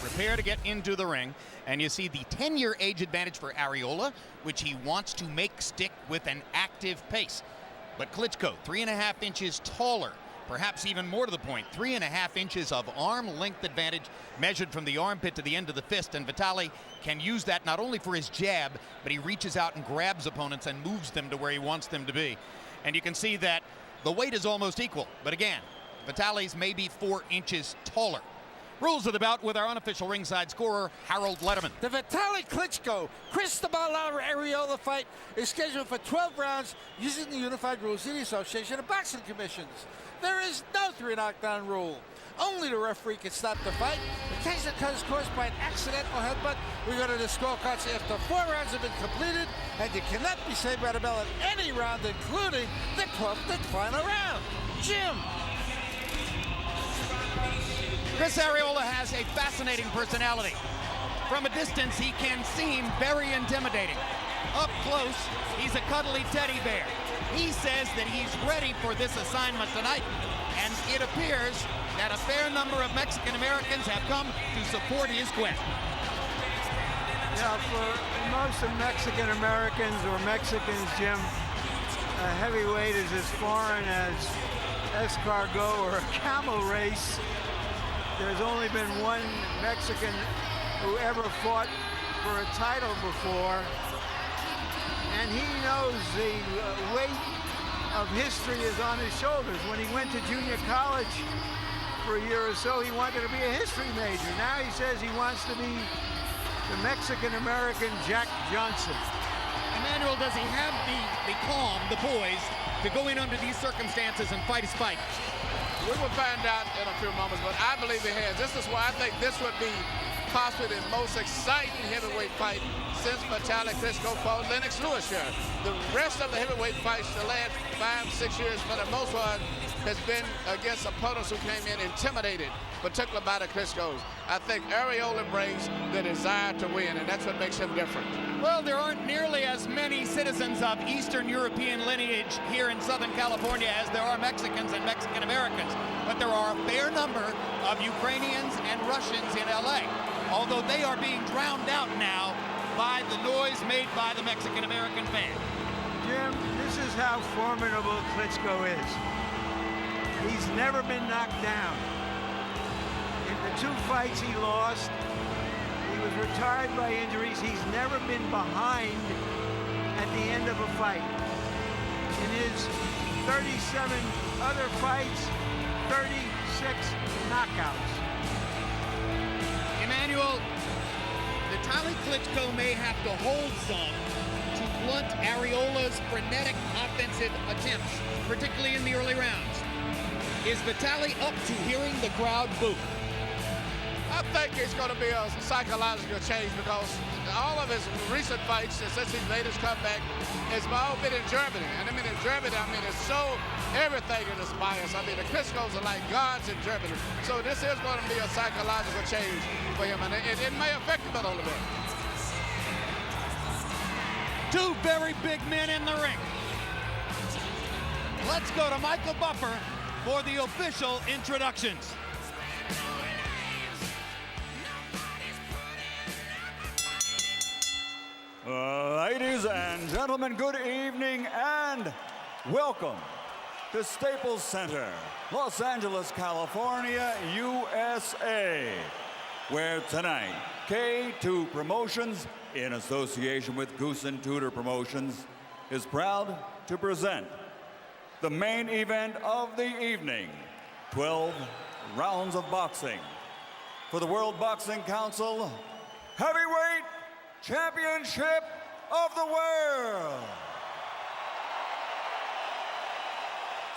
prepare to get into the ring. And you see the 10-year age advantage for Arreola, which he wants to make stick with an active pace. But Klitschko, 3.5 inches taller, perhaps even more to the point, 3.5 inches of arm length advantage measured from the armpit to the end of the fist. And Vitali can use that not only for his jab, but he reaches out and grabs opponents and moves them to where he wants them to be. And you can see that the weight is almost equal. But again, Vitali's maybe 4 inches taller. Rules of the bout with our unofficial ringside scorer, Harold Letterman. The Vitali Klitschko Cristobal Arreola fight is scheduled for 12 rounds using the unified rules of the Association of Boxing Commissions. There is no 3 knockdown rule. Only the referee can stop the fight. In case it is caused by an accidental headbutt, we go to the scorecards after 4 rounds have been completed, and you cannot be saved by the bell at any round, including the 12th and final round. Jim. Chris Arreola has a fascinating personality. From a distance, he can seem very intimidating. Up close, he's a cuddly teddy bear. He says that he's ready for this assignment tonight, and it appears that a fair number of Mexican Americans have come to support his quest. Yeah, for most of Mexican Americans or Mexicans, Jim, a heavyweight is as foreign as escargot or a camel race. There's only been one Mexican who ever fought for a title before, and he knows the weight of history is on his shoulders. When he went to junior college for a year or so, he wanted to be a history major. Now he says he wants to be the Mexican-American Jack Johnson. Emmanuel, does he have the calm, the poise, to go in under these circumstances and fight his fight? We will find out in a few moments, but I believe he has. This is why I think this would be possibly the most exciting heavyweight fight since Vitali Klitschko fought Lennox Lewis here. The rest of the heavyweight fights the last 5-6 years, for the most part, has been against opponents who came in intimidated, particularly by the Klitschkos. I think Arreola brings the desire to win, and that's what makes him different. Well, there aren't nearly as many citizens of Eastern European lineage here in Southern California as there are Mexicans and Mexican Americans, but there are a fair number of Ukrainians and Russians in LA, although they are being drowned out now by the noise made by the Mexican American fan. Jim, this is how formidable Klitschko is. He's never been knocked down. In the 2 fights he lost, he was retired by injuries. He's never been behind at the end of a fight. In his 37 other fights, 36 knockouts. Emmanuel, Vitali Klitschko may have to hold some to blunt Arreola's frenetic offensive attempts, particularly in the early rounds. Is Vitali up to hearing the crowd boo? I think it's going to be a psychological change because all of his recent fights since he's made his comeback has all been in Germany. And I mean, in Germany, it's so everything is biased. I mean, the Klitschkos are like gods in Germany. So this is going to be a psychological change for him, and it may affect him a little bit. 2 very big men in the ring. Let's go to Michael Buffer for the official introductions. Ladies and gentlemen, good evening and welcome to Staples Center, Los Angeles, California, USA, where tonight K2 Promotions, in association with Goose and Tudor Promotions, is proud to present the main event of the evening, 12 rounds of boxing for the World Boxing Council Heavyweight Championship of the World.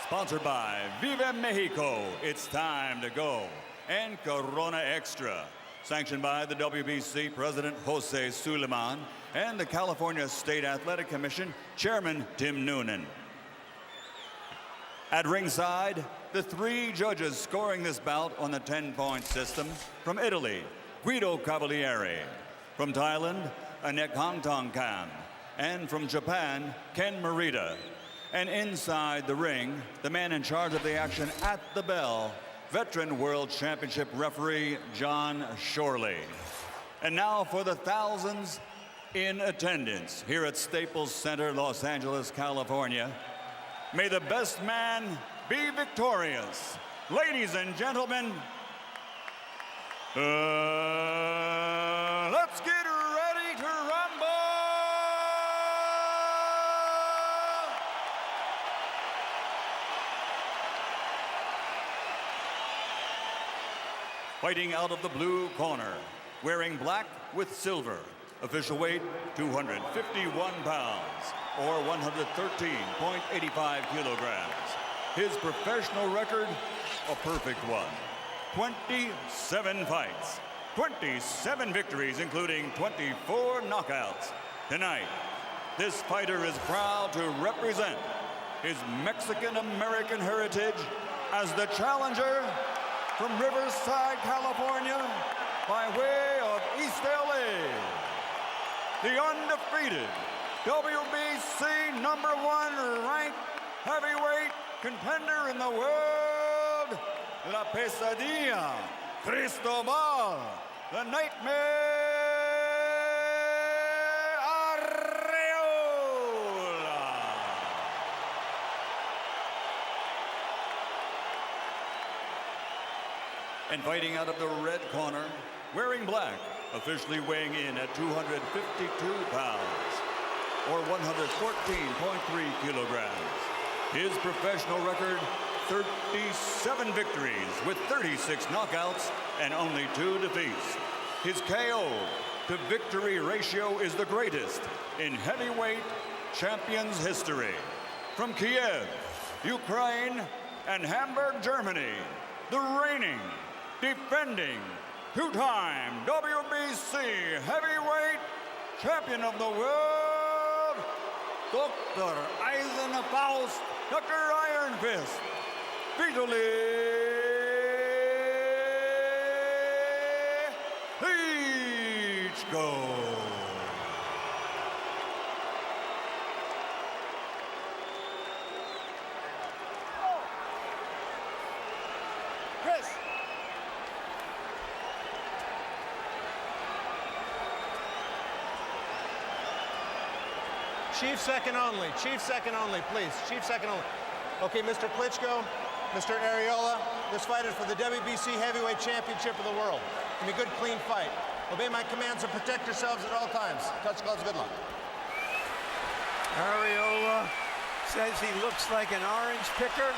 Sponsored by Viva Mexico, it's time to go, and Corona Extra. Sanctioned by the WBC President Jose Suleiman and the California State Athletic Commission Chairman Tim Noonan. At ringside, the 3 judges scoring this bout on the 10-point system. From Italy, Guido Cavalieri. From Thailand, Anek Hangtongkan. And from Japan, Ken Morita. And inside the ring, the man in charge of the action at the bell, veteran World Championship referee John Shorley. And now for the thousands in attendance here at Staples Center, Los Angeles, California. May the best man be victorious. Ladies and gentlemen, let's get ready to rumble! Fighting out of the blue corner, wearing black with silver, official weight 251 pounds, or 113.85 kilograms. His professional record, a perfect one. 27 fights, 27 victories, including 24 knockouts. Tonight, this fighter is proud to represent his Mexican-American heritage as the challenger from Riverside, California, by way of East LA. The undefeated WBC #1 ranked heavyweight contender in the world, La Pesadilla, Cristobal, the Nightmare, Arreola. And fighting out of the red corner, wearing black, officially weighing in at 252 pounds, or 114.3 kilograms. His professional record, 37 victories with 36 knockouts and only 2 defeats. His KO to victory ratio is the greatest in heavyweight champions history. From Kiev, Ukraine, and Hamburg, Germany, the reigning, defending, 2-time WBC heavyweight champion of the world, Dr. Eisenfaust, Dr. Iron Fist, Vitali, Klitschko. Chris. Chief second only. Chief second only, please. Chief second only. Okay, Mr. Klitschko, Mr. Arreola, this fight is for the WBC Heavyweight Championship of the world. Give me a good, clean fight. Obey my commands and protect yourselves at all times. Touch gloves, good luck. Arreola says he looks like an orange picker,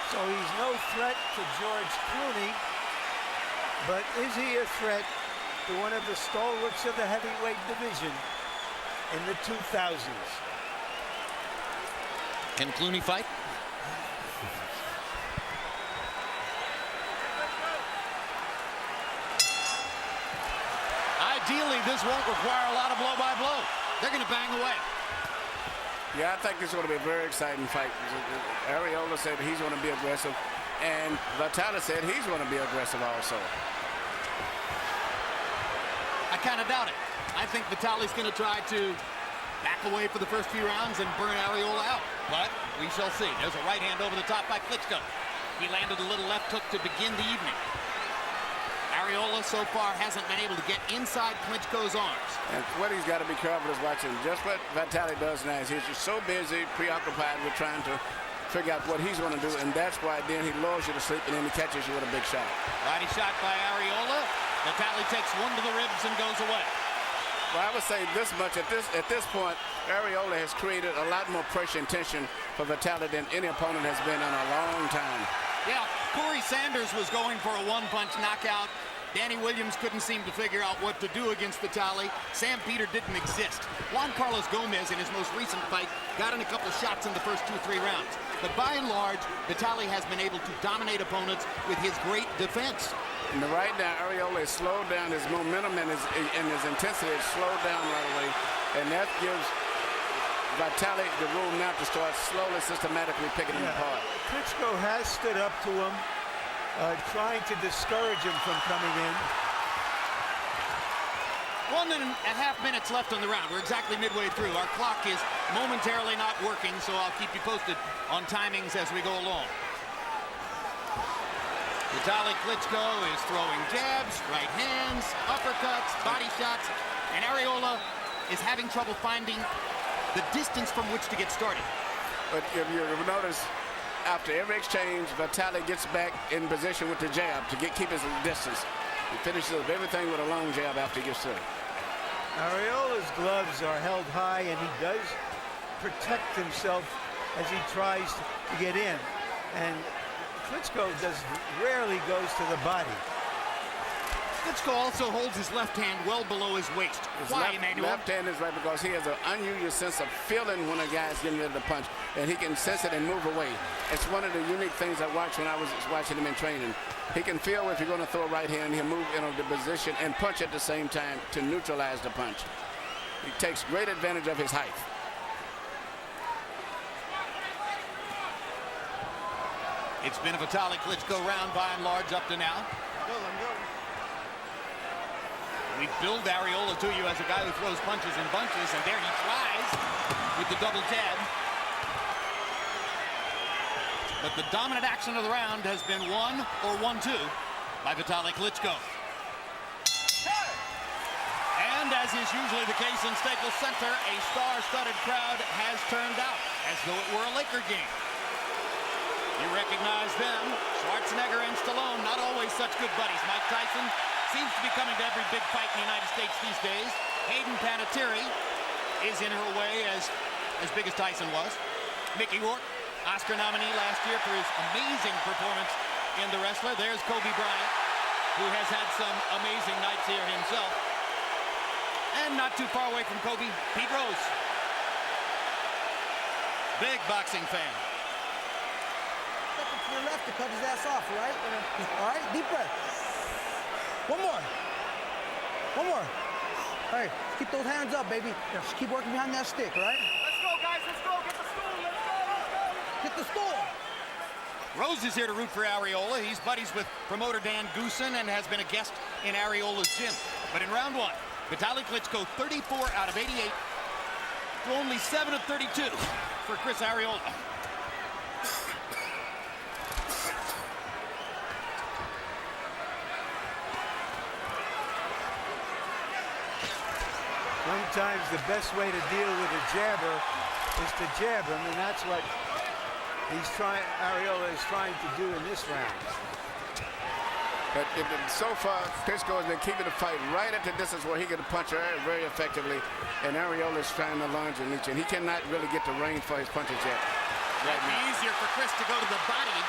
so he's no threat to George Clooney. But is he a threat to one of the stalwarts of the heavyweight division in the 2000s? Can Clooney fight? Ideally, this won't require a lot of blow-by-blow. They're going to bang away. Yeah, I think this is going to be a very exciting fight. Arreola said he's going to be aggressive, and Vitali said he's going to be aggressive also. I kind of doubt it. I think Vitali's going to try to back away for the first few rounds and burn Arreola out. But we shall see. There's a right hand over the top by Klitschko. He landed a little left hook to begin the evening. Arreola so far hasn't been able to get inside Klitschko's arms. And what he's got to be careful is watching just what Vitali does now. Is he's just so busy, preoccupied with trying to figure out what he's going to do, and that's why then he lulls you to sleep and then he catches you with a big shot. Righty shot by Arreola. Vitali takes one to the ribs and goes away. Well, I would say this much. At this point, Arreola has created a lot more pressure and tension for Vitali than any opponent has been in a long time. Yeah, Corey Sanders was going for a one-punch knockout. Danny Williams couldn't seem to figure out what to do against Vitali. Sam Peter didn't exist. Juan Carlos Gomez, in his most recent fight, got in a couple shots in the first 2-3 rounds. But by and large, Vitali has been able to dominate opponents with his great defense. And right now, Arreola has slowed down his momentum and his intensity has slowed down right away. And that gives Vitali the room now to start slowly, systematically picking him apart. Klitschko has stood up to him, trying to discourage him from coming in. 1.5 minutes left on the round. We're exactly midway through. Our clock is momentarily not working, so I'll keep you posted on timings as we go along. Vitali Klitschko is throwing jabs, right hands, uppercuts, body shots, and Arreola is having trouble finding the distance from which to get started. But if you notice, after every exchange, Vitali gets back in position with the jab to keep his distance. He finishes up everything with a long jab after he gets through. Arreola's gloves are held high, and he does protect himself as he tries to get in. And Klitschko rarely goes to the body. Klitschko also holds his left hand well below his waist. Why, Emmanuel? Left hand is right because he has an unusual sense of feeling when a guy's getting ready to punch, and he can sense it and move away. It's one of the unique things I watched when I was watching him in training. He can feel if you're going to throw a right hand, he'll move into the position and punch at the same time to neutralize the punch. He takes great advantage of his height. It's been a Vitali Klitschko round by and large up to now. We build Arreola to you as a guy who throws punches in bunches, and there he tries with the double jab. But the dominant action of the round has been 1 or 1-2 by Vitali Klitschko. And as is usually the case in Staples Center, a star-studded crowd has turned out as though it were a Laker game. You recognize them, Schwarzenegger and Stallone, not always such good buddies. Mike Tyson seems to be coming to every big fight in the United States these days. Hayden Panettiere is in her way as big as Tyson was. Mickey Rourke, Oscar nominee last year for his amazing performance in The Wrestler. There's Kobe Bryant, who has had some amazing nights here himself. And not too far away from Kobe, Pete Rose. Big boxing fan. To the left to cut his ass off, all right? All right, deep breath. One more. One more. All right, keep those hands up, baby. Just keep working behind that stick, all right? Let's go, guys. Let's go. Get the stool. Let's go. Let's go. Get the stool. Rose is here to root for Arreola. He's buddies with promoter Dan Goosen and has been a guest in Arreola's gym. But in round 1, Vitali Klitschko 34 out of 88 to only 7 of 32 for Chris Arreola. Sometimes the best way to deal with a jabber is to jab him, and that's what Arreola is trying to do in this round. But so far, Klitschko has been keeping the fight right at the distance where he can punch her very effectively, and Arreola is trying to lunge and reach, and he cannot really get the range for his punches yet. It'd be easier for Chris to go to the body,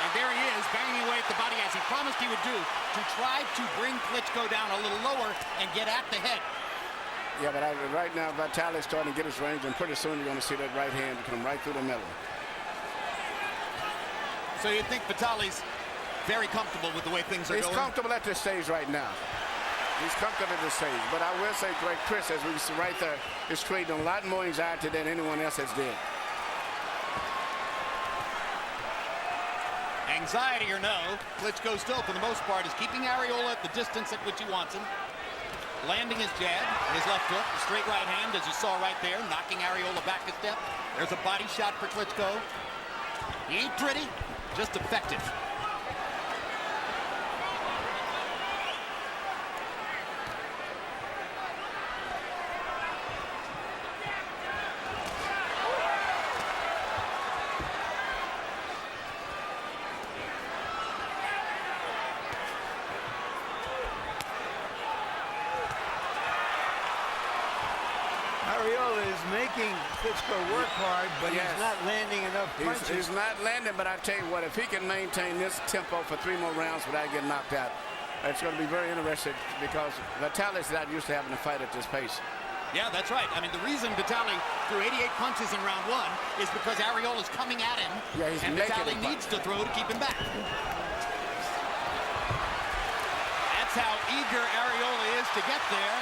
and there he is, banging away at the body as he promised he would do, to try to bring Klitschko down a little lower and get at the head. Yeah, but right now, Vitali's starting to get his range, and pretty soon you're going to see that right hand come right through the middle. So you think Vitali's very comfortable with the way things are going? He's comfortable at this stage right now. He's comfortable at this stage. But I will say, Greg, Chris, as we see right there, is creating a lot more anxiety than anyone else has did. Anxiety or no, Klitschko still, for the most part, is keeping Arreola at the distance at which he wants him. Landing his jab, his left hook, straight right hand, as you saw right there, knocking Arreola back a step. There's a body shot for Klitschko. He ain't pretty, just effective. Arreola is making Klitschko work hard, but Yes. he's not landing enough punches. He's not landing, but I tell you what, if he can maintain this tempo for 3 more rounds without getting knocked out, it's going to be very interesting because Vitali's not used to having to fight at this pace. Yeah, that's right. I mean, the reason Vitali threw 88 punches in round 1 is because Arreola's coming at him, Yeah, he's and naked Vitali in needs to throw to keep him back. That's how eager Arreola is to get there.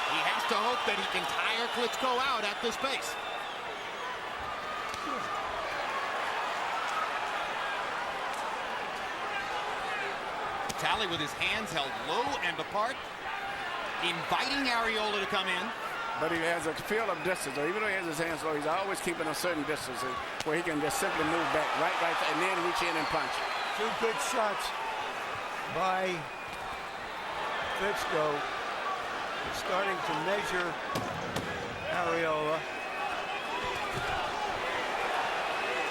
He has to hope that he can tire Klitschko out at this pace. Vitali with his hands held low and apart, inviting Arreola to come in. but he has a feel of distance. So even though he has his hands low, he's always keeping a certain distance where he can just simply move back right there, and then reach in and punch. 2 good shots by Klitschko. Starting to measure Arreola.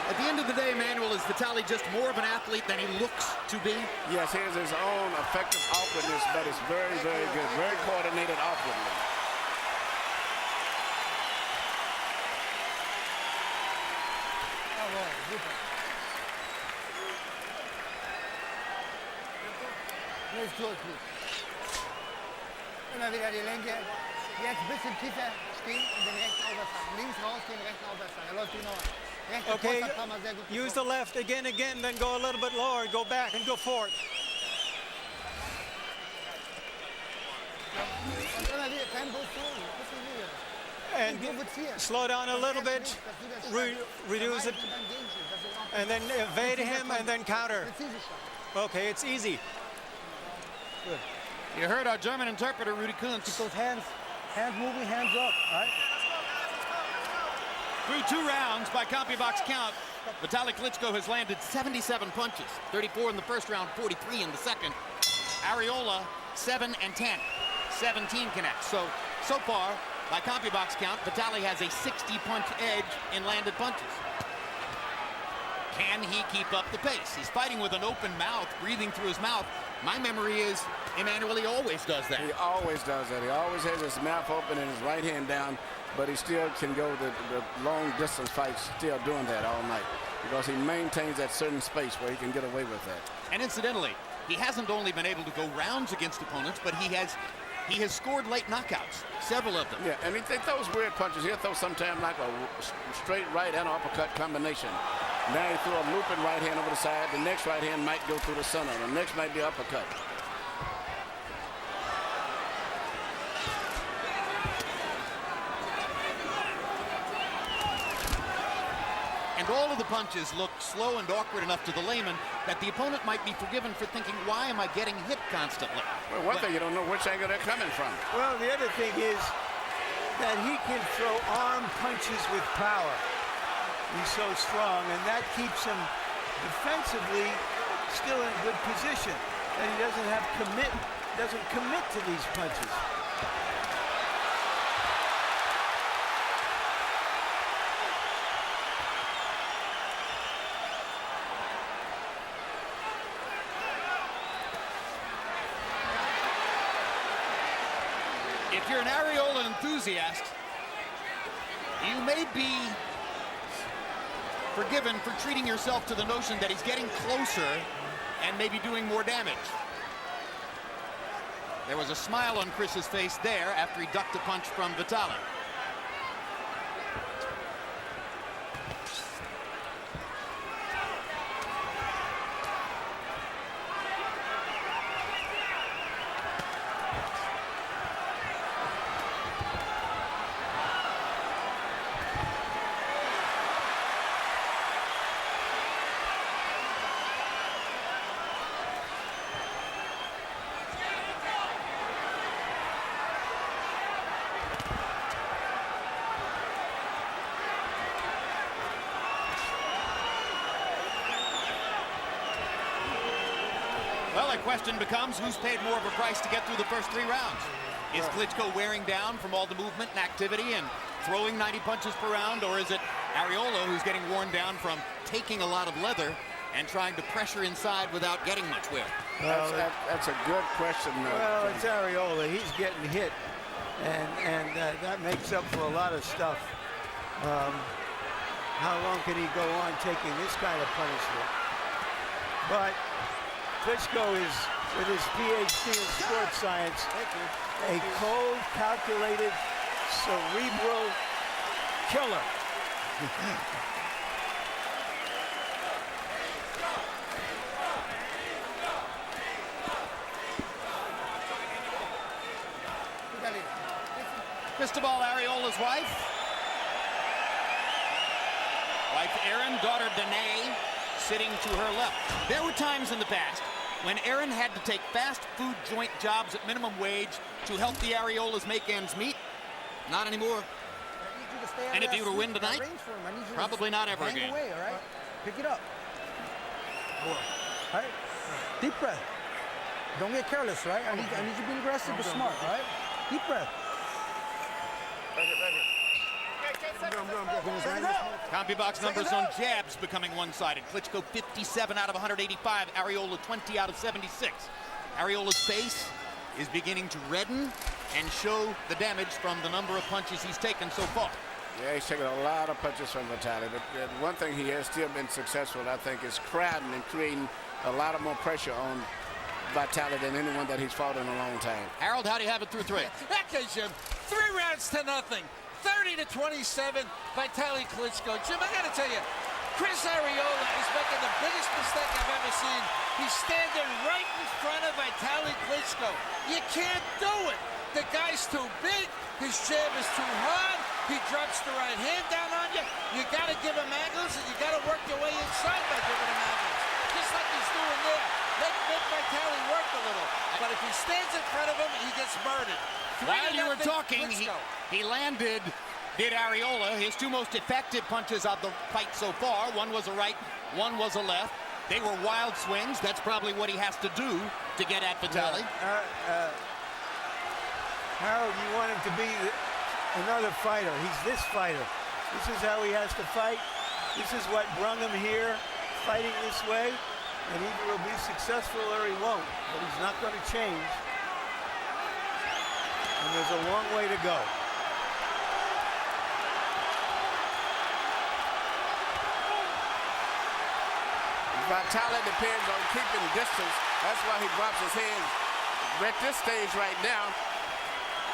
At the end of the day, Emmanuel, is Vitali just more of an athlete than he looks to be? Yes, he has his own effective awkwardness, but it's very, very good. Very coordinated awkwardly. Jetzt durch. Immer wieder die Lenke. Jetzt ein bisschen tiefer stehen und den rechten Aufwärtsfang. Links rausgehen, rechten Aufwärtsfang. Er läuft genau. Okay, use the left again, then go a little bit lower. Go back and go forward. Und immer wieder kein Bus holen. And slow down a little bit, reduce it, and then evade him and then counter. Okay, it's easy. Good. You heard our German interpreter, Rudi Kuntz. Keep those hands moving, hands up, all right? Through 2 rounds by CompuBox count, Vitali Klitschko has landed 77 punches, 34 in the first round, 43 in the second. Arreola, 7 and 10, 17 connects. So far, by CompuBox count, Vitali has a 60-punch edge in landed punches. Can he keep up the pace? He's fighting with an open mouth, breathing through his mouth. My memory is, Emmanuel, he always does that. He always does that. He always has his mouth open and his right hand down, but he still can go the long distance fights, still doing that all night, because he maintains that certain space where he can get away with that. And incidentally, he hasn't only been able to go rounds against opponents, but he has scored late knockouts, several of them. Yeah, and he throws weird punches. He'll throw sometimes like a straight right and uppercut combination. Now he threw a looping right hand over the side. The next right hand might go through the center. The next might be uppercut. And all of the punches look slow and awkward enough to the layman that the opponent might be forgiven for thinking, why am I getting hit constantly? Well, one thing, you don't know which angle they're coming from. Well, the other thing is that he can throw arm punches with power. He's so strong, and that keeps him defensively still in a good position. And he doesn't commit to these punches. If you're an Arreola enthusiast, you may be forgiven for treating yourself to the notion that he's getting closer and maybe doing more damage. There was a smile on Chris's face there after he ducked a punch from Vitali. Well, the question becomes, who's paid more of a price to get through the first 3 rounds? Is Klitschko wearing down from all the movement and activity and throwing 90 punches per round, or is it Arreola who's getting worn down from taking a lot of leather and trying to pressure inside without getting much wear? Well, that's a good question. Well, it's Arreola. He's getting hit, and that makes up for a lot of stuff. How long can he go on taking this kind of punishment? But Klitschko is, with his PhD in sports science, a cold, calculated, cerebral killer. Cristobal Arreola's wife Erin, daughter Danae, sitting to her left. There were times in the past when Erin had to take fast food joint jobs at minimum wage to help the Arreolas make ends meet. Not anymore. I need you to stay out And of if you were to win tonight, range for him. I need you probably to not ever hang again. away, all right? Pick it up. All right? Deep breath. Don't get careless, right? I need you to be aggressive but smart, all right? Deep breath. CompuBox numbers on jabs becoming one-sided. Klitschko 57 out of 185. Arreola 20 out of 76. Areola's face is beginning to redden and show the damage from the number of punches he's taken so far. Yeah, he's taken a lot of punches from Vitali, but one thing he has still been successful, I think, is crowding and creating a lot of more pressure on Vitali than anyone that he's fought in a long time. Harold, how do you have it through 3? Okay, Jim. 3 rounds to nothing. 30-27, Vitali Klitschko. Jim, I got to tell you, Chris Arreola is making the biggest mistake I've ever seen. He's standing right in front of Vitali Klitschko. You can't do it. The guy's too big. His jab is too hard. He drops the right hand down on you. You got to give him angles, and you got to work your way inside by giving him angles. Just like he's doing there. Let Vitali work a little. But if he stands in front of him, he gets murdered. While you were talking, he landed, did Arreola, his 2 most effective punches of the fight so far. One was a right, one was a left. They were wild swings. That's probably what he has to do to get at Vitali. Harold, you want him to be another fighter. He's this fighter. This is how he has to fight. This is what brought him here, fighting this way. And either he'll be successful or he won't. But he's not going to change. And there's a long way to go. Vitali depends on keeping distance. That's why he drops his hands. At this stage right now,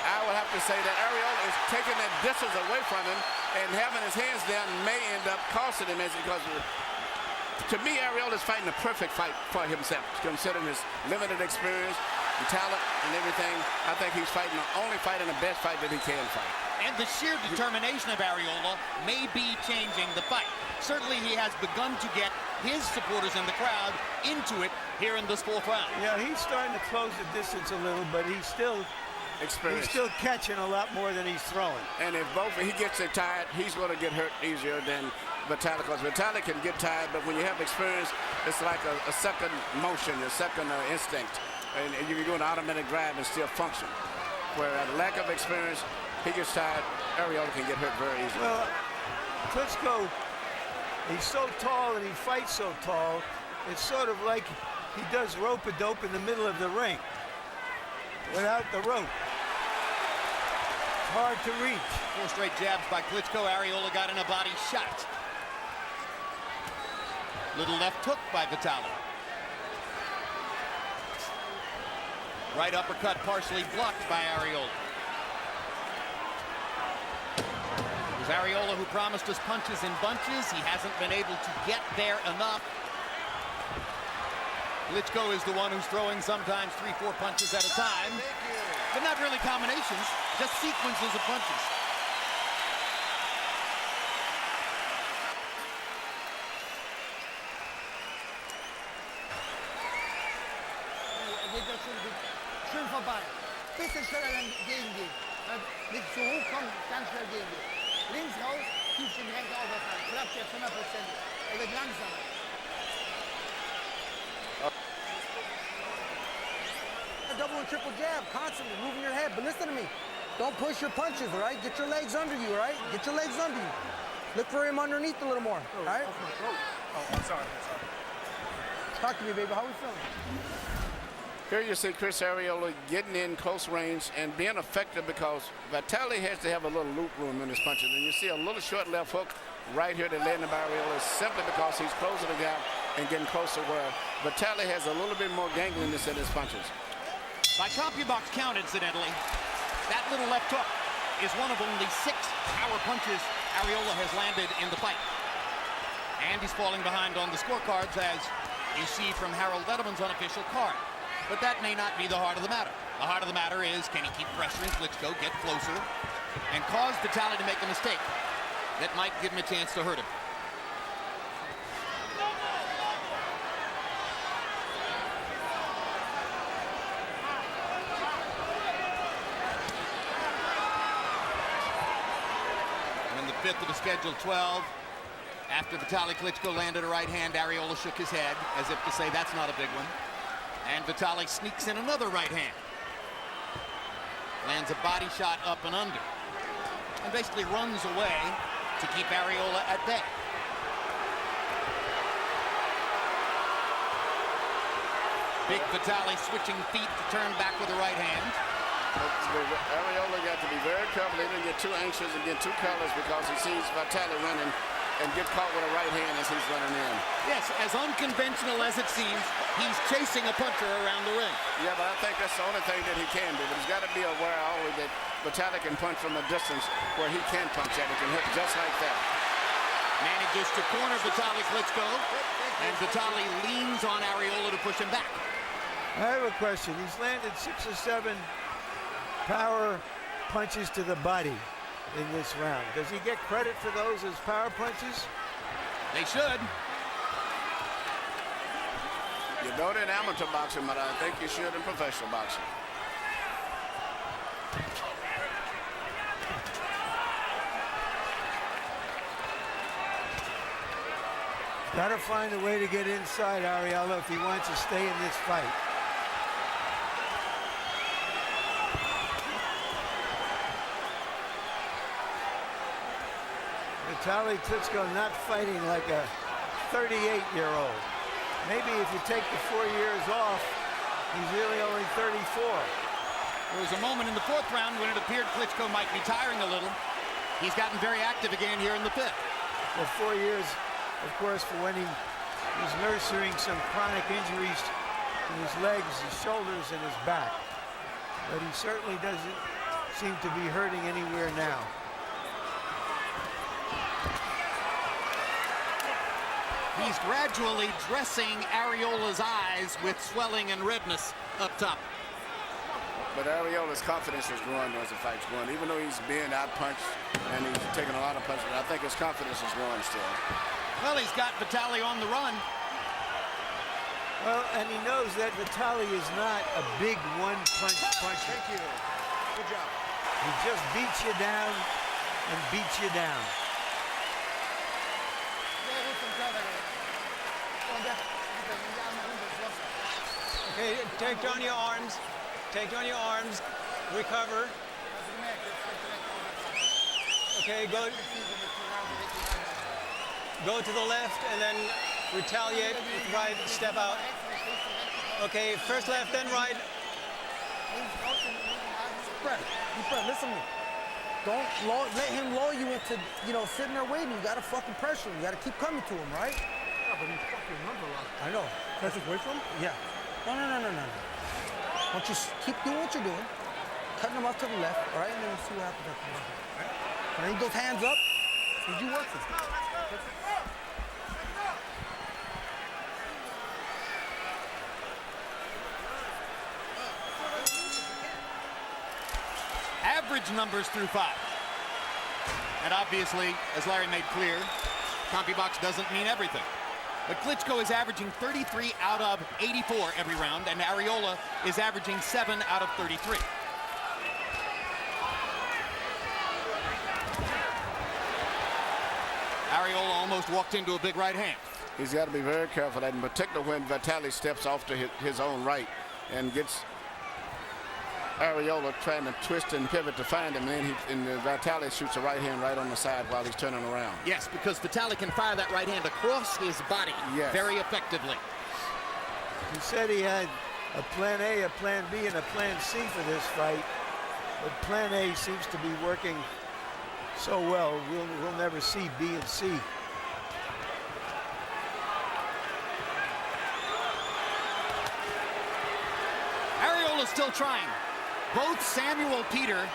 I would have to say that Arreola is taking that distance away from him, and having his hands down may end up costing him, because to me, Arreola is fighting the perfect fight for himself, considering his limited experience, the talent, and everything. I think he's fighting the only fight and the best fight that he can fight. And the sheer determination of Arreola may be changing the fight. Certainly, he has begun to get his supporters in the crowd into it here in this 4th round. Yeah, he's starting to close the distance a little, but he's still catching a lot more than he's throwing. And if he gets it tired, he's going to get hurt easier than Vitali, because Vitali can get tired, but when you have experience, it's like a second motion, a second instinct. And you can do an automatic drive and still function. Where at a lack of experience, he gets tired, Arreola can get hurt very easily. Well, Klitschko, he's so tall and he fights so tall, it's sort of like he does rope-a-dope in the middle of the ring without the rope. It's hard to reach. 4 straight jabs by Klitschko. Arreola got in a body shot. Little left hook by Vitali. Right uppercut partially blocked by Arreola. It was Arreola who promised us punches in bunches. He hasn't been able to get there enough. Klitschko is the one who's throwing sometimes 3-4 punches at a time. But not really combinations, just sequences of punches. Schön vorbei. Bisschen schneller gegen gehen. Nicht so hoch kommen, ganz schnell gegen gehen. Links raus, tief den Renker aufwärts. Klappt jetzt 100%. Er wird langsamer. Double and triple jab, constantly moving your head. But listen to me. Don't push your punches, all right? Get your legs under you, all right? Get your legs under you. Look for him underneath a little more, all right? Oh, I'm sorry. Talk to me, baby. How are we feeling? Here you see Chris Arreola getting in close range and being effective, because Vitali has to have a little loop room in his punches. And you see a little short left hook right here that led to Arreola, simply because he's closing the gap and getting closer, where Vitali has a little bit more gangliness in his punches. By CompuBox count, incidentally, that little left hook is one of only 6 power punches Arreola has landed in the fight. And he's falling behind on the scorecards, as you see from Harold Letterman's unofficial card. But that may not be the heart of the matter. The heart of the matter is, can he keep pressuring Klitschko, get closer, and cause Vitali to make a mistake that might give him a chance to hurt him. fifth of the scheduled 12. After Vitali Klitschko landed a right hand, Arreola shook his head as if to say that's not a big one. And Vitali sneaks in another right hand. Lands a body shot up and under. And basically runs away to keep Arreola at bay. Big Vitali switching feet to turn back with the right hand. Arreola got to be very careful. He didn't get too anxious and get too careless because he sees Vitali running and get caught with a right hand as he's running in. Yes, as unconventional as it seems, he's chasing a puncher around the ring. Yeah, but I think that's the only thing that he can do. But he's got to be aware always that Vitali can punch from a distance where he can punch at it and hit just like that. Manages to corner Vitali Klitschko, and Vitali leans on Arreola to push him back. I have a question. He's landed 6 or 7 power punches to the body in this round. Does he get credit for those as power punches? They should. You don't in amateur boxing, but I think you should in professional boxing. Got to find a way to get inside Arreola if he wants to stay in this fight. Vitali Klitschko not fighting like a 38-year-old. Maybe if you take the 4 years off, he's really only 34. There was a moment in the 4th round when it appeared Klitschko might be tiring a little. He's gotten very active again here in the 5th. Well, 4 years, of course, for when he was nursing some chronic injuries in his legs, his shoulders, and his back. But he certainly doesn't seem to be hurting anywhere now. He's gradually dressing Arreola's eyes with swelling and redness up top. But Arreola's confidence is growing as the fight's going. Even though he's being out-punched and he's taking a lot of punches, I think his confidence is growing still. Well, he's got Vitali on the run. Well, and he knows that Vitali is not a big one-punch puncher. Thank you. Good job. He just beats you down and beats you down. Okay, take down your arms. Take down your arms. Recover. Okay, go to the left and then retaliate with right, step out. Okay, first left, then right. Fred, listen to me. Don't let him lull you into, sitting there waiting. You gotta fucking pressure him. You gotta keep coming to him, right? Yeah, but he fucking number locked. I know. Press his way from him? Yeah. No. Don't you keep doing what you're doing. Cutting him off to the left, all right? And then we'll see what happens after that. And then he goes hands up. Did you work this? Average numbers through 5. And obviously, as Larry made clear, CompuBox doesn't mean everything. But Klitschko is averaging 33 out of 84 every round, and Arreola is averaging 7 out of 33. Arreola almost walked into a big right hand. He's got to be very careful, in particular when Vitali steps off to his own right and gets Arreola trying to twist and pivot to find him, and then Vitali shoots a right hand right on the side while he's turning around. Yes, because Vitali can fire that right hand across his body very effectively. He said he had a plan A, a plan B, and a plan C for this fight, but plan A seems to be working so well, we'll never see B and C. Arreola's still trying. Both Samuel Peter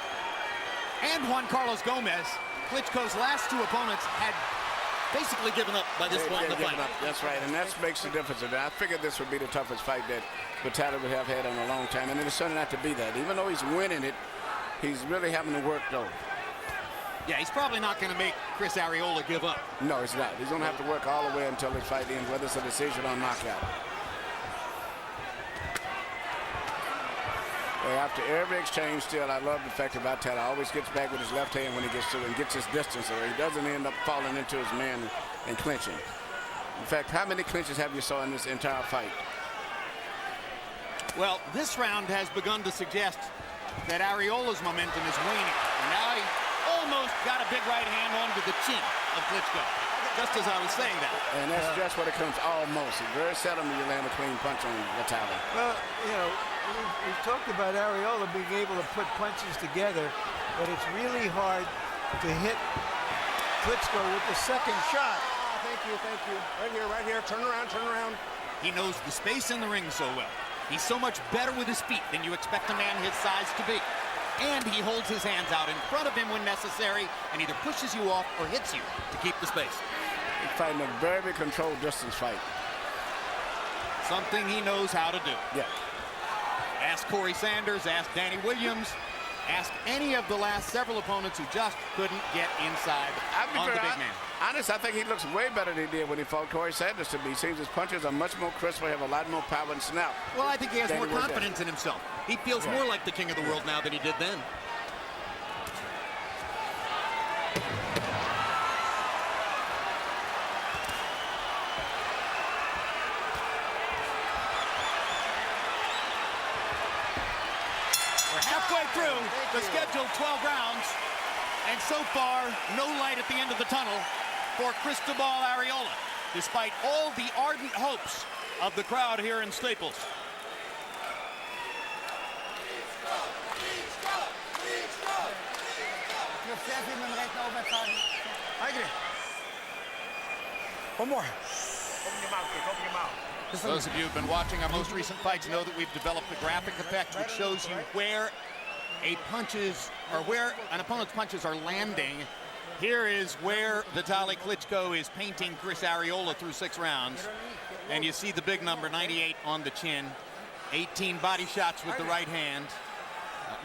and Juan Carlos Gomez, Klitschko's last 2 opponents, had basically given up by this point in the fight. That's right, and that makes the difference. I figured this would be the toughest fight that Vitali would have had in a long time, and it's turning out to be that. Even though he's winning it, he's really having to work, though. Yeah, he's probably not going to make Chris Arreola give up. No, he's not. He's going to have to work all the way until his fight ends, whether it's a decision or knockout. After every exchange, still, I love the fact that Vitali always gets back with his left hand when he gets to it and gets his distance, or he doesn't end up falling into his man and clinching. In fact, how many clinches have you saw in this entire fight? Well, this round has begun to suggest that Arreola's momentum is waning. And now he almost got a big right hand onto the chin of Klitschko, just as I was saying that. And that's just what it comes almost. Very seldom do you land a clean punch on Vitali. Well, you know, we've talked about Arreola being able to put punches together, but it's really hard to hit Klitschko with the second shot. Thank you, thank you. Right here, turn around, turn around. He knows the space in the ring so well. He's so much better with his feet than you expect a man his size to be. And he holds his hands out in front of him when necessary and either pushes you off or hits you to keep the space. He's fighting a very controlled distance fight. Something he knows how to do. Yeah. Ask Corey Sanders, ask Danny Williams, ask any of the last several opponents who just couldn't get inside on the big man. Honest, I think he looks way better than he did when he fought Corey Sanders to me. Seems his punches are much more crisper, have a lot more power and snap. Well, I think he has more confidence in himself. He feels more like the king of the world now than he did then. We're halfway through the scheduled 12 rounds, and so far, no light at the end of the tunnel for Cristobal Arreola, despite all the ardent hopes of the crowd here in Staples. One more. Open your mouth, kid. Open your mouth. Those of you who've been watching our most recent fights know that we've developed a graphic effect which shows you where where an opponent's punches are landing. Here is where Vitali Klitschko is painting Chris Arreola through 6 rounds. And you see the big number, 98 on the chin, 18 body shots with the right hand.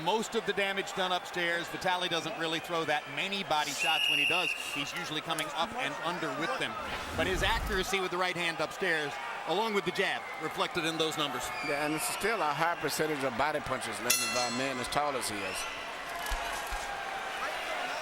Most of the damage done upstairs. Vitali doesn't really throw that many body shots. When he does, he's usually coming up and under with them. But his accuracy with the right hand upstairs, along with the jab, reflected in those numbers. Yeah, and it's still a high percentage of body punches landed by a man as tall as he is.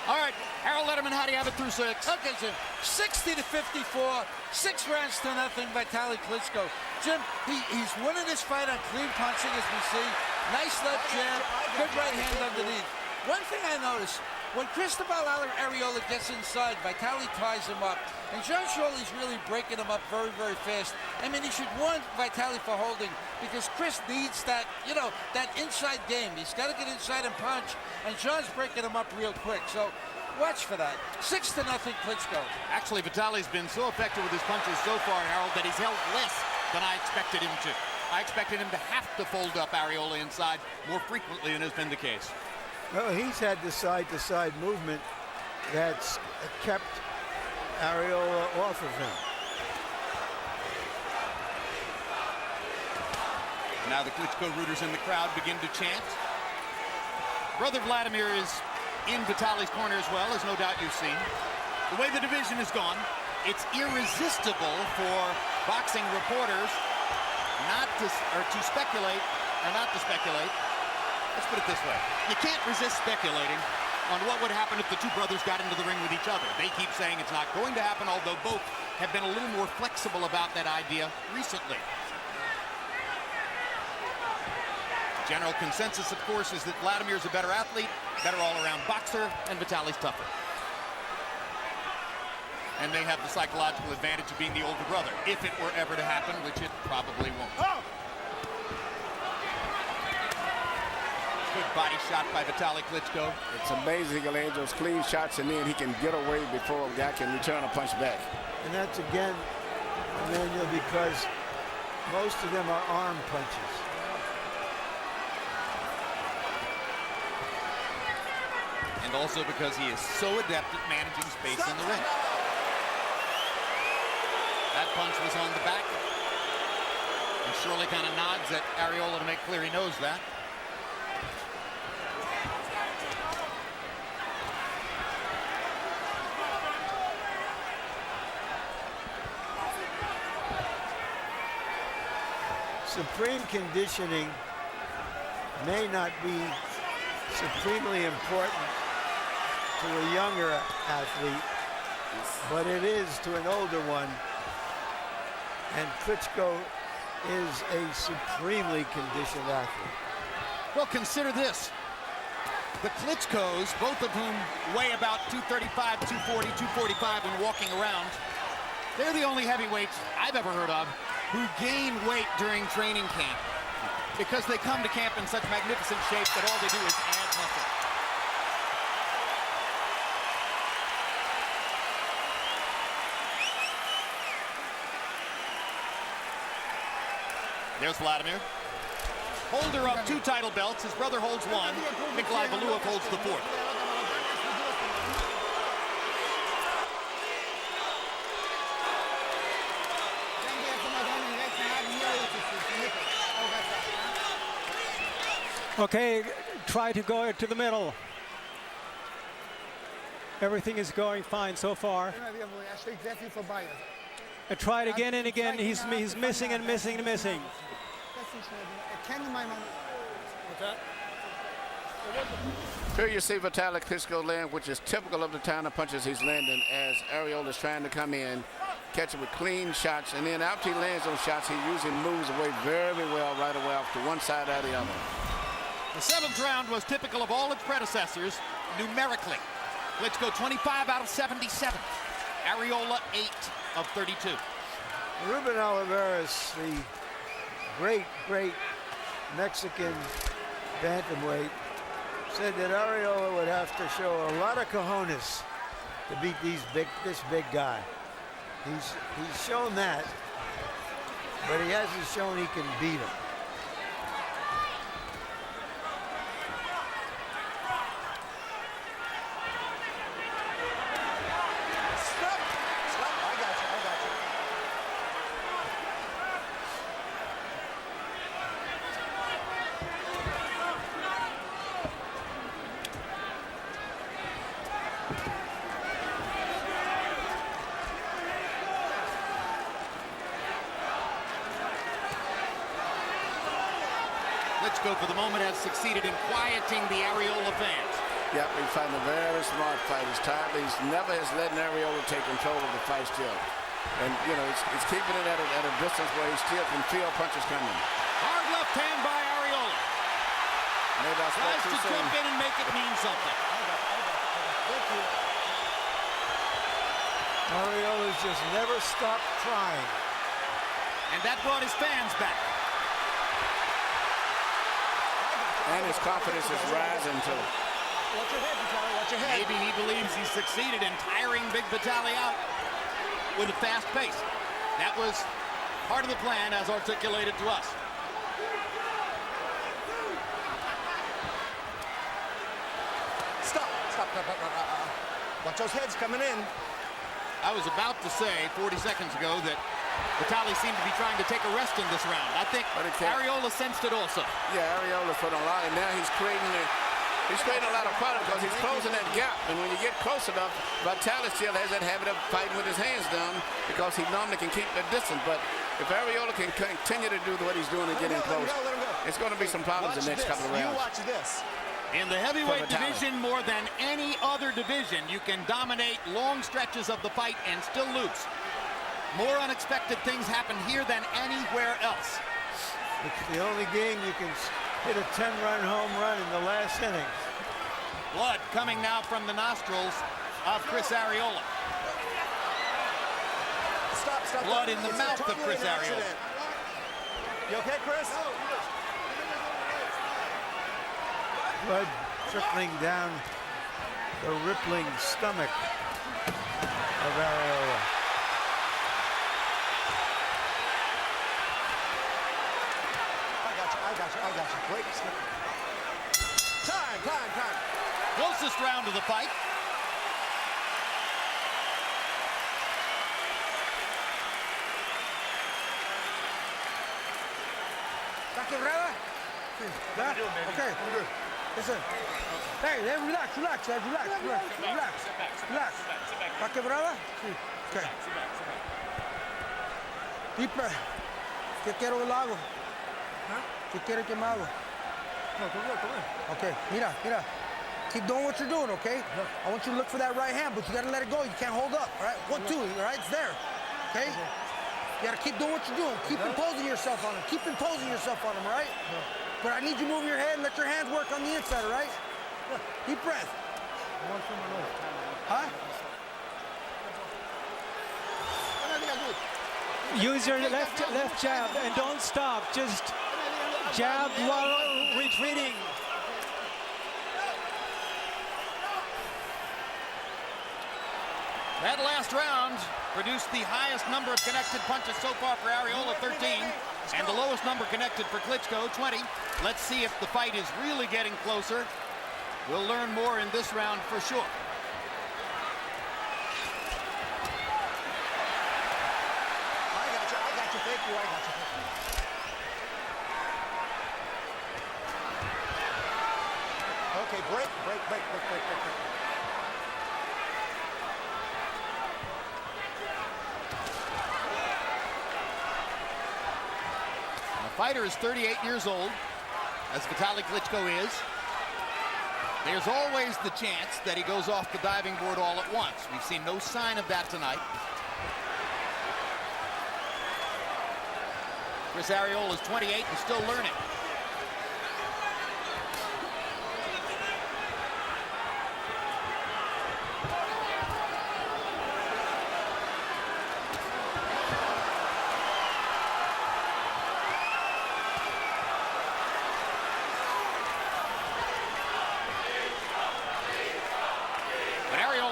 All right, Harold Letterman, how do you have it through 6? Okay, Jim. 60 to 54, 6 rounds to nothing. Vitali Klitschko. Jim, he's winning this fight on clean punching, as we see. Nice left jab, good right hand underneath. One thing I noticed, when Cristobal Arreola gets inside, Vitali ties him up. And John Shirley's really breaking him up very, very fast. I mean, he should warn Vitali for holding, because Chris needs that, you know, that inside game. He's got to get inside and punch, and John's breaking him up real quick. So watch for that. 6 to nothing, Klitschko. Actually, Vitali's been so effective with his punches so far, Harold, that he's held less than I expected him to. I expected him to have to fold up Arreola inside more frequently than has been the case. Well, he's had the side-to-side movement that's kept Arreola off of him. Now the Klitschko rooters in the crowd begin to chant. Brother Vladimir is in Vitali's corner as well, as no doubt you've seen. The way the division has gone, it's irresistible for boxing reporters not to speculate. Let's put it this way. You can't resist speculating on what would happen if the two brothers got into the ring with each other. They keep saying it's not going to happen, although both have been a little more flexible about that idea recently. General consensus, of course, is that Vladimir's a better athlete, better all-around boxer, and Vitali's tougher. And they have the psychological advantage of being the older brother, if it were ever to happen, which it probably won't. Oh! Good body shot by Vitali Klitschko. It's amazing he can land those clean shots, and then he can get away before a guy can return a punch back. And that's, again, Emmanuel, because most of them are arm punches. And also because he is so adept at managing space in the ring. That punch was on the back. And Shirley kind of nods at Arreola to make clear he knows that. Supreme conditioning may not be supremely important to a younger athlete, but it is to an older one. And Klitschko is a supremely conditioned athlete. Well, consider this. The Klitschkos, both of whom weigh about 235, 240, 245 when walking around, they're the only heavyweights I've ever heard of who gain weight during training camp because they come to camp in such magnificent shape that all they do is add muscle. There's Vladimir. Holder of 2 title belts. His brother holds 1. Nikolai Valuev holds the 4th. Okay, try to go to the middle. Everything is going fine so far. I tried again and again. He's missing and missing and missing. Here you see Vitali Klitschko land, which is typical of the kind of punches he's landing as Arreola is trying to come in, catch him with clean shots, and then after he lands those shots, he usually moves away very well right away off to one side or the other. The 7th round was typical of all its predecessors numerically. Klitschko 25 out of 77. Arreola 8 of 32. Ruben Oliveras, the great Mexican bantamweight, said that Arreola would have to show a lot of cojones to beat this big guy. He's shown that, but he hasn't shown he can beat him. Klitschko, for the moment, has succeeded in quieting the Arreola fans. Yep, he's fighting a very smart fight. He's never has let Arreola take control of the fight still. And, you know, he's keeping it at a distance where he still can feel punches coming. Hard left hand by Arreola. Maybe I spoke Tries too to soon. jump in and make it mean something. Arreola's just never stopped trying. And that brought his fans back. And his confidence is rising too. Watch your head, Vitali. Watch your head. Maybe he believes he's succeeded in tiring Big Vitali out with a fast pace. That was part of the plan as articulated to us. Stop. Watch those heads coming in. I was about to say 40 seconds ago that Vitali seemed to be trying to take a rest in this round. I think Arreola sensed it also. Yeah, Arreola's put a lot, and now he's creating a lot of product because he's closing that gap. And when you get close enough, Vitali still has that habit of fighting with his hands down because he normally can keep the distance. But if Arreola can continue to do what he's doing and getting close, it's going to be some problems in the next couple of rounds. You watch this. In the heavyweight division, more than any other division, you can dominate long stretches of the fight and still lose. More unexpected things happen here than anywhere else. It's the only game you can hit a 10-run home run in the last inning. Blood coming now from the nostrils of Chris Arreola. Stop. Blood in the mouth of Chris Arreola. You okay, Chris? Blood trickling down the rippling stomach of Arreola. I got you. Wait. Time. Closest round of the fight. ¿Está quebrada? Sí. Okay. Listen. Hey, relax. ¿Está quebrada? Sí. Okay. Deep breath. ¿Qué quiero que lo hago? ¿Qué quiere que me hago? Okay, mira. Keep doing what you're doing, okay? I want you to look for that right hand, but you gotta let it go. You can't hold up, all right? 1, 2, all right? It's there, okay? You gotta keep doing what you're doing. Keep imposing yourself on him. Keep imposing yourself on him, all right? But I need you to move your head and let your hands work on the inside, all right? Deep breath. Huh? Use your left jab and don't stop. Just jab while retreating. That last round produced the highest number of connected punches so far for Arreola, 13, and the lowest number connected for Klitschko, 20. Let's see if the fight is really getting closer. We'll learn more in this round for sure. I got you. Thank you. I got you. Okay, break. The fighter is 38 years old, as Vitali Klitschko is. There's always the chance that he goes off the diving board all at once. We've seen no sign of that tonight. Chris Arreola is 28 and still learning.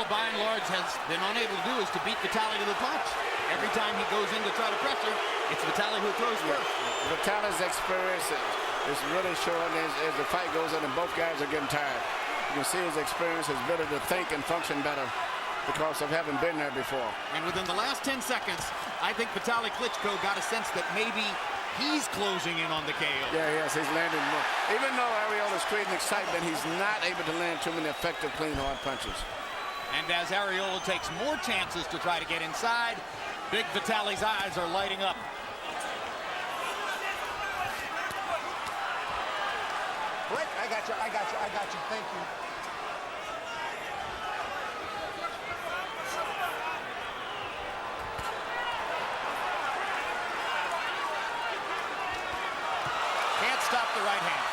By and large has been unable to do is to beat Vitali to the punch. Every time he goes in to try to pressure, it's Vitali who throws first. Vitali's experience is really showing as the fight goes on and both guys are getting tired. You can see his experience, his ability to think and function better because of having been there before. And within the last 10 seconds, I think Vitali Klitschko got a sense that maybe he's closing in on the KO. Yes, he's landing more. Even though Arreola's creating excitement, he's not able to land too many effective, clean, hard punches. And as Arreola takes more chances to try to get inside, Big Vitali's eyes are lighting up. Break. I got you. Thank you. Can't stop the right hand.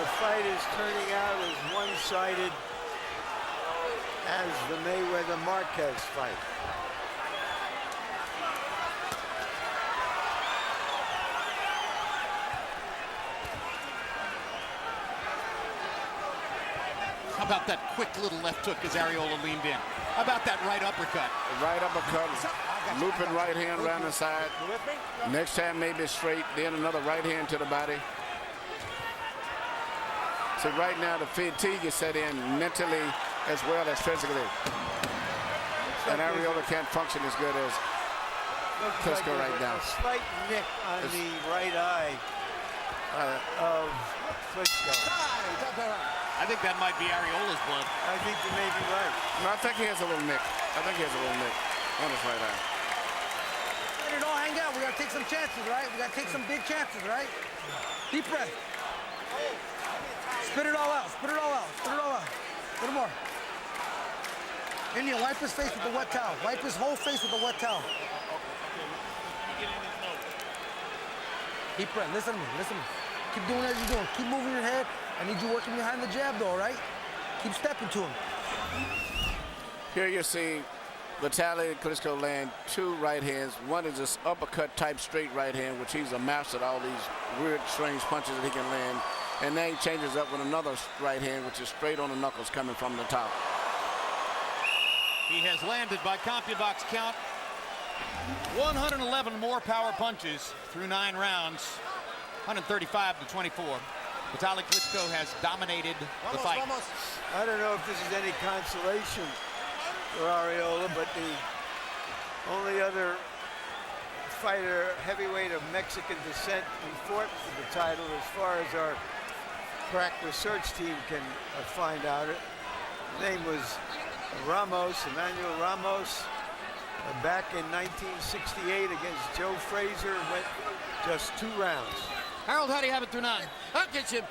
The fight is turning out as one-sided as the Mayweather-Marquez fight. How about that quick little left hook as Arreola leaned in? How about that right uppercut? Right uppercut, looping right hand around the side. Next time maybe straight, then another right hand to the body. So right now the fatigue is set in mentally as well as physically. And Arreola can't function as good as Klitschko right now. A slight nick on the right eye of Klitschko. I think that might be Arreola's blood. I think you may be right. No, I think he has a little nick. On his right eye. Let it all hang out. We gotta take some chances, right? We gotta take some big chances, right? Deep breath. Spit it all out. Spit it all out. Spit it all out. A little more. Indian, wipe his face with the wet towel. Wipe his whole face with the wet towel. Deep breath. Listen to me. Listen to me. Keep doing as you're doing. Keep moving your head. I need you working behind the jab, though, all right? Keep stepping to him. Here you're seeing Vitali Klitschko land two right hands. One is this uppercut type straight right hand, which he's a master at all these weird, strange punches that he can land. And then he changes up with another right hand, which is straight on the knuckles coming from the top. He has landed by CompuBox count 111 more power punches through 9 rounds, 135 to 24. Vitali Klitschko has dominated the fight. I don't know if this is any consolation for Arreola, but the only other fighter, heavyweight of Mexican descent, who fought for the title, as far as our crack research team can find out, his name was Emmanuel Ramos, back in 1968 against Joe Frazier, went just 2 rounds. Harold, how do you have it through 9? I'll get you 8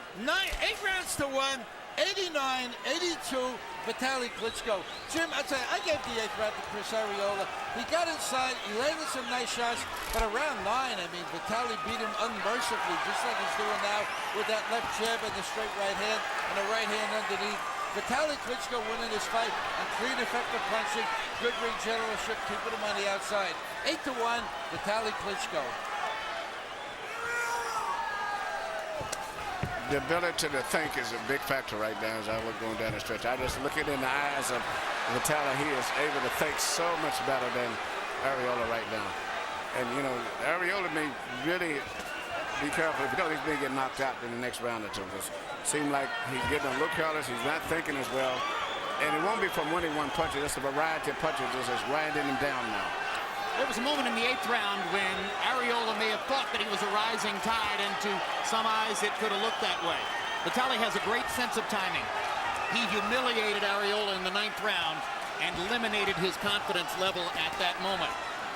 rounds to 1, 89-82, Vitali Klitschko. Jim, I'll tell you, I gave the 8th round to Chris Arreola. He got inside, he landed some nice shots, but around 9, I mean, Vitali beat him unmercifully, just like he's doing now with that left jab and the straight right hand and the right hand underneath. Vitali Klitschko winning this fight and clean, effective punching, good ring generalship, keeping him on the outside. 8-1, Vitali Klitschko. The ability to think is a big factor right now as I look going down the stretch. I just look it in the eyes of Vitali. He is able to think so much better than Arreola right now. And, you know, Arreola may really be careful if he's going to get knocked out in the next round or two. It seems like he's getting a little careless. He's not thinking as well. And it won't be from winning one punch. It's a variety of punches that's just grinding him down now. There was a moment in the 8th round when Arreola may have thought that he was a rising tide, and to some eyes it could have looked that way. Vitali has a great sense of timing. He humiliated Arreola in the 9th round and eliminated his confidence level at that moment.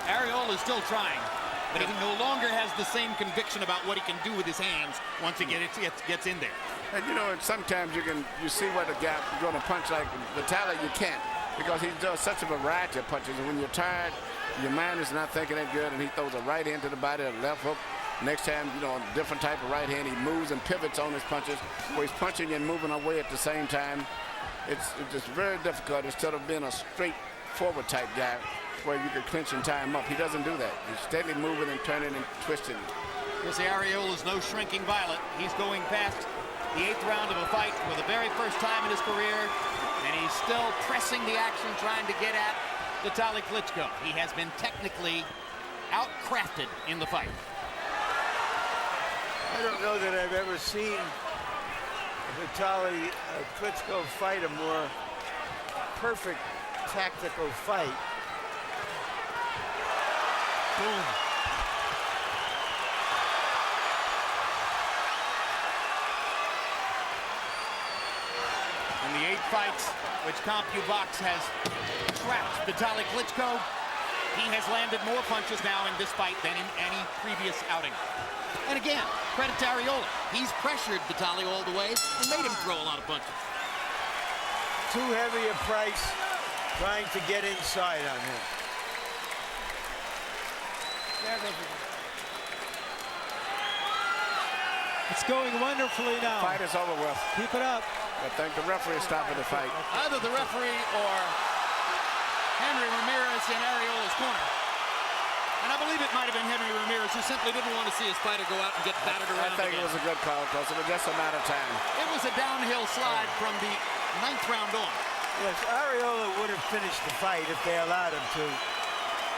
Arreola is still trying, but he no longer has the same conviction about what he can do with his hands once he gets in there. And you know, sometimes you see what a guy is going to punch like Vitali. You can't, because he does such a variety of punches, and when you're tired, your mind is not thinking that good, and he throws a right hand to the body, a left hook. Next time, you know, a different type of right hand. He moves and pivots on his punches, where he's punching and moving away at the same time. It's just very difficult instead of being a straightforward type guy where you can clinch and tie him up. He doesn't do that. He's steadily moving and turning and twisting. You'll see Arreola is no shrinking violet. He's going past the 8th round of a fight for the very first time in his career, and he's still pressing the action, trying to get at Vitali Klitschko. He has been technically outcrafted in the fight. I don't know that I've ever seen Vitali Klitschko fight a more perfect tactical fight. Boom. In the 8 fights which CompuBox has trapped Vitali Klitschko, he has landed more punches now in this fight than in any previous outing. And again, credit to Arreola. He's pressured Vitali all the way and made him throw a lot of punches. Too heavy a price trying to get inside on him. It's going wonderfully now. The fight is over with. Keep it up. I think the referee is stopping the fight. Either the referee or Henry Ramirez in Arreola's corner. And I believe it might have been Henry Ramirez, who simply didn't want to see his fighter go out and get battered around. I think again. it was a good call, because it was just a matter of time. It was a downhill slide from the 9th round on. Yes, Arreola would have finished the fight if they allowed him to.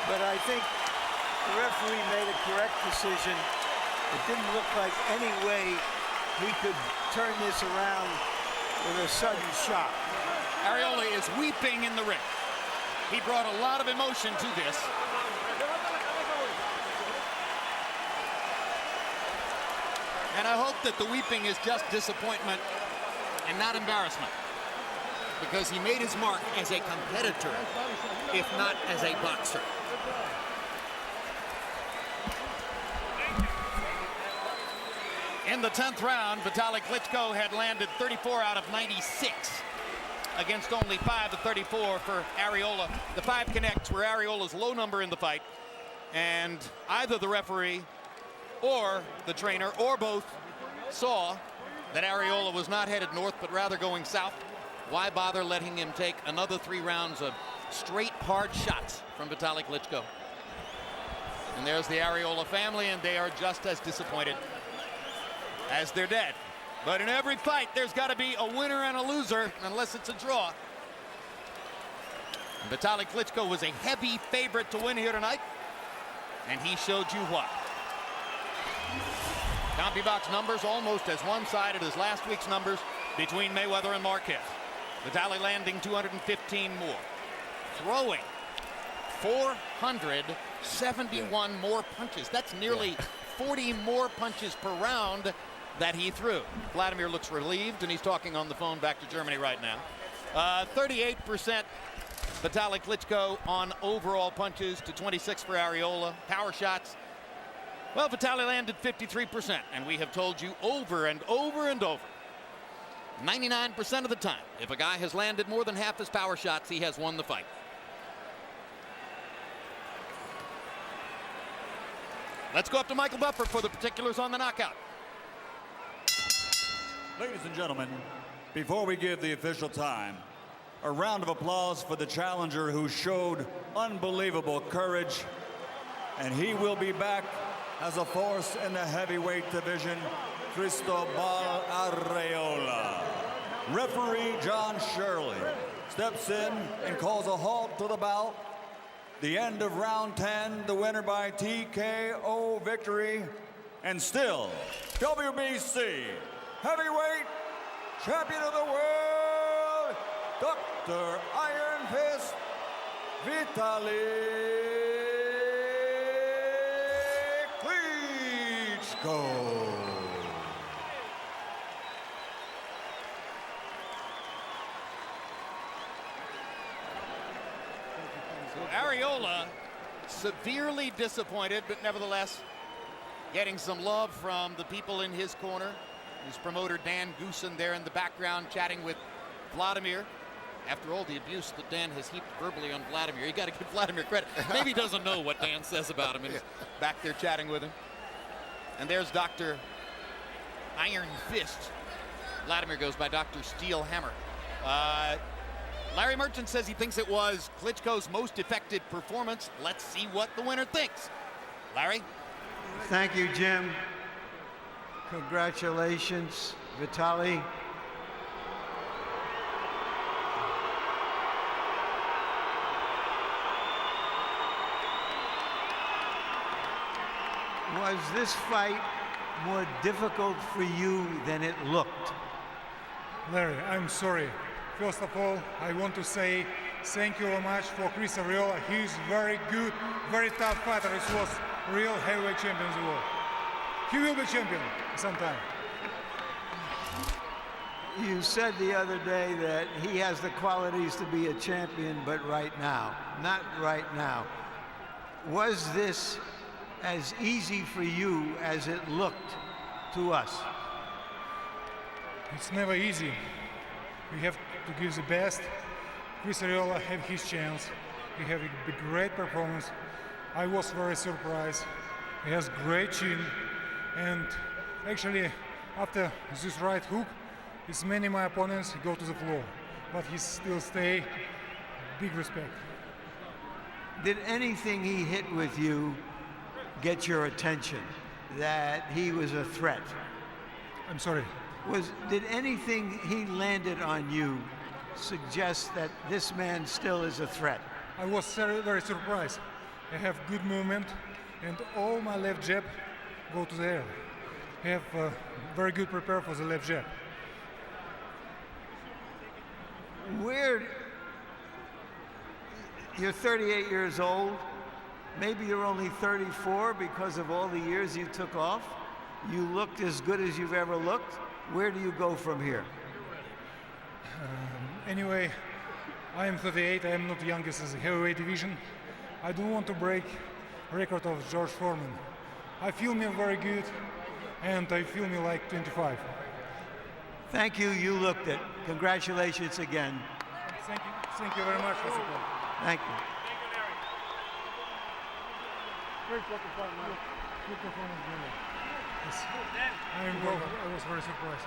But I think the referee made a correct decision. It didn't look like any way he could turn this around with a sudden shot. Arreola is weeping in the ring. He brought a lot of emotion to this. And I hope that the weeping is just disappointment and not embarrassment, because he made his mark as a competitor, if not as a boxer. In the 10th round, Vitali Klitschko had landed 34 out of 96 against only 5 of 34 for Arreola. The 5 connects were Arreola's low number in the fight, and either the referee or the trainer or both saw that Arreola was not headed north but rather going south. Why bother letting him take another 3 rounds of straight hard shots from Vitali Klitschko? And there's the Arreola family, and they are just as disappointed as their dad. But in every fight, there's got to be a winner and a loser, unless it's a draw. And Vitali Klitschko was a heavy favorite to win here tonight, and he showed you why. CompuBox numbers almost as one-sided as last week's numbers between Mayweather and Marquez. Vitali landing 215 more. Throwing 471 more punches. That's nearly 40 more punches per round that he threw. Vladimir looks relieved, and he's talking on the phone back to Germany right now. 38% Vitali Klitschko on overall punches to 26 for Arreola. Power shots. Well, Vitali landed 53%, and we have told you over and over and over, 99% of the time, if a guy has landed more than half his power shots, he has won the fight. Let's go up to Michael Buffer for the particulars on the knockout. Ladies and gentlemen, before we give the official time, a round of applause for the challenger who showed unbelievable courage, and he will be back as a force in the heavyweight division, Cristobal Arreola. Referee John Shirley steps in and calls a halt to the bout. The end of round 10, the winner by TKO victory, and still WBC heavyweight champion of the world, Dr. Iron Fist Vitali Klitschko. Arreola severely disappointed, but nevertheless getting some love from the people in his corner. His promoter Dan Goosen there in the background chatting with Vladimir. After all the abuse that Dan has heaped verbally on Vladimir, you got to give Vladimir credit. Maybe he doesn't know what Dan says about him and he's back there chatting with him. And there's Dr. Iron Fist. Vladimir goes by Dr. Steel Hammer. Larry Merchant says he thinks it was Klitschko's most effective performance. Let's see what the winner thinks. Larry? Thank you, Jim. Congratulations, Vitali. Was this fight more difficult for you than it looked? Larry, I'm sorry. First of all, I want to say thank you very much for Chris Arreola. He's very good, very tough fighter. He was real heavyweight champion in the world. He will be champion sometime. You said the other day that he has the qualities to be a champion, but right now, not right now. Was this as easy for you as it looked to us? It's never easy. We have to give the best. Chris Arreola had his chance. He had a great performance. I was very surprised. He has great chin, and actually after this right hook, as many of my opponents go to the floor, but he still stay. Big respect. Did anything he hit with you get your attention, that he was a threat? I'm sorry? Did anything he landed on you suggest that this man still is a threat? I was very, very surprised. I have good movement, and all my left jab go to the air. I have very good prepare for the left jab. You're 38 years old. Maybe you're only 34 because of all the years you took off. You looked as good as you've ever looked. Where do you go from here? Anyway, I am 38. I am not the youngest in the heavyweight division. I don't want to break record of George Foreman. I feel me very good, and I feel me like 25. Thank you. You looked it. Congratulations again. Thank you. Thank you very much for support. Thank you. Great performance. Good performance. Yes. I was very surprised.